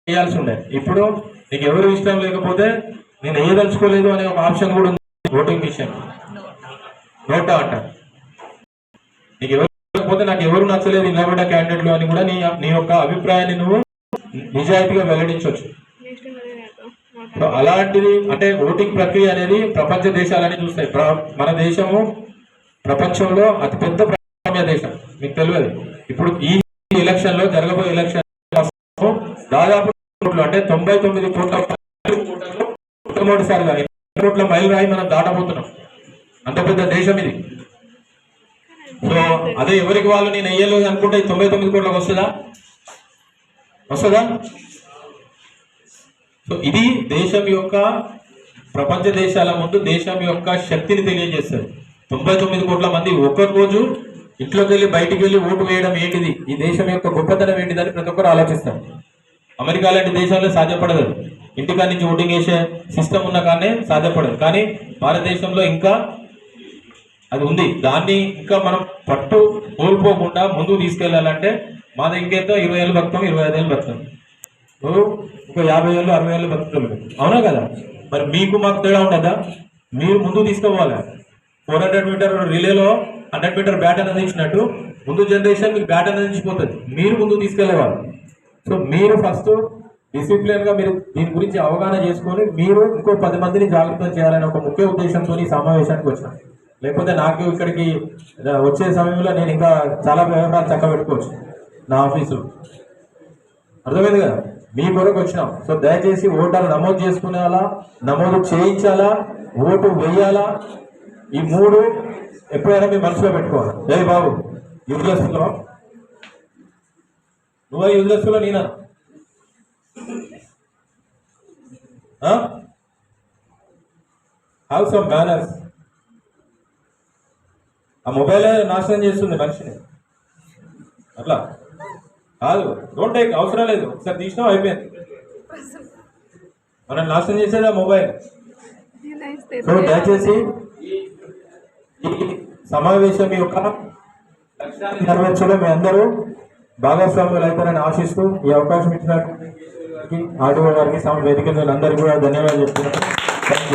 చేయాల్సి ఉండే. ఇప్పుడు నీకు ఎవరు ఇష్టం లేకపోతే నేను వేయదలుచుకోలేదు అనే ఒక ఆప్షన్ కూడా ఉంది ఓటింగ్ విషయం. నోటా అంట నీకు ఎవరు లేకపోతే నాకు ఎవరు నచ్చలేదు నిలబడ్డ క్యాండిడేట్లు అని కూడా నీ యొక్క అభిప్రాయాన్ని నువ్వు నిజాయితీగా వెల్లడించవచ్చు. అలాంటిది అంటే ఓటింగ్ ప్రక్రియ అనేది ప్రపంచ దేశాలని చూస్తాయి. మన దేశము ప్రపంచంలో అతిపెద్ద ప్రజాస్వామ్య దేశం, మీకు తెలియదు. ఇప్పుడు ఈ ఎలక్షన్ లో జరగబోయే ఎలక్షన్ దాదాపు అంటే 99 కోట్ల మొట్టమొదటిసారిగా కోట్ల మైలు రాయి మనం దాటబోతున్నాం. అంత పెద్ద దేశం ఇది. సో అదే ఎవరికి వాళ్ళు నేను వెయ్యలేదు అనుకుంటే 99 కోట్లకు వస్తుందా? సో ఇది దేశం యొక్క ప్రపంచ దేశాల ముందు దేశం యొక్క శక్తిని తెలియజేస్తుంది. 99 కోట్ల మంది ఒక్క రోజు ఇంట్లోకి వెళ్ళి బయటికి వెళ్ళి ఓటు వేయడం ఏంటిది, ఈ దేశం యొక్క గొప్పతనం ఏంటిదని ప్రతి ఒక్కరు ఆలోచిస్తారు. అమెరికా లాంటి దేశాల్లో సాధ్యపడదు, ఇంటికాడ నుంచి ఓటింగ్ వేసే సిస్టమ్ ఉన్న కానీ సాధ్యపడదు. కానీ భారతదేశంలో ఇంకా అది ఉంది. దాన్ని ఇంకా మనం పట్టు కోల్పోకుండా ముందుకు తీసుకెళ్లాలంటే మాది ఇంకెంతో 20 ఏళ్ళు బతుకుతాం, 25 ఏళ్ళు బతుకుతాం, నువ్వు ఇంకో 50 ఏళ్ళు 60 ఏళ్ళు బతుకుతావు. అవునా కదా? మరి మీకు మాకు తేడా ఉండదా? మీరు ముందుకు తీసుకోవాలి. 400 మీటర్ రిలేలో 100 మీటర్ బ్యాట్ అనేది ఇచ్చినట్టు ముందు జనరేషన్ మీకు బ్యాట్ అనేది ఇచ్చిపోతుంది, మీరు ముందుకు తీసుకెళ్లేవాళ్ళు. సో మీరు ఫస్ట్ డిసిప్లిన్గా మీరు దీని గురించి అవగాహన చేసుకొని మీరు ఇంకో 10 మందిని జాగ్రత్త చేయాలనే ఒక ముఖ్య ఉద్దేశంతో ఈ సమావేశానికి వచ్చాను. లేకపోతే నాకు ఇక్కడికి వచ్చే సమయంలో నేను ఇంకా చాలా వ్యవహారాలు చక్క పెట్టుకోవచ్చు నా ఆఫీసు. అర్థమైంది కదా? మీ కొరకు వచ్చినాం. సో దయచేసి ఓటర్లు నమోదు చేసుకునేలా, నమోదు చేయించాలా, ఓటు వేయాలా, ఈ 3 ఎప్పుడైనా మీ మనసులో పెట్టుకోవాలి. జై బాబు యూజ్లెస్లో నువ్వే యూజ్లెస్లో నేనా? Have some manners. ఆ మొబైలే నాశనం చేస్తుంది మనిషిని. అట్లా కాదు, డోంట్ టేక్, అవసరం లేదు. ఒకసారి తీసినావు అయిపోయింది. మనం నాశనం చేసేది ఆ మొబైల్. సో దయచేసి ఈ సమావేశం యొక్క లక్ష్యాన్ని నెరవేర్చడం మీ అందరూ భాగస్వాములు అవుతారని ఆశిస్తూ ఈ అవకాశం ఇచ్చినటువంటి ఆర్డీఓ గారికి వేదిక అందరికీ కూడా ధన్యవాదాలు చెప్తున్నాను. Thank you.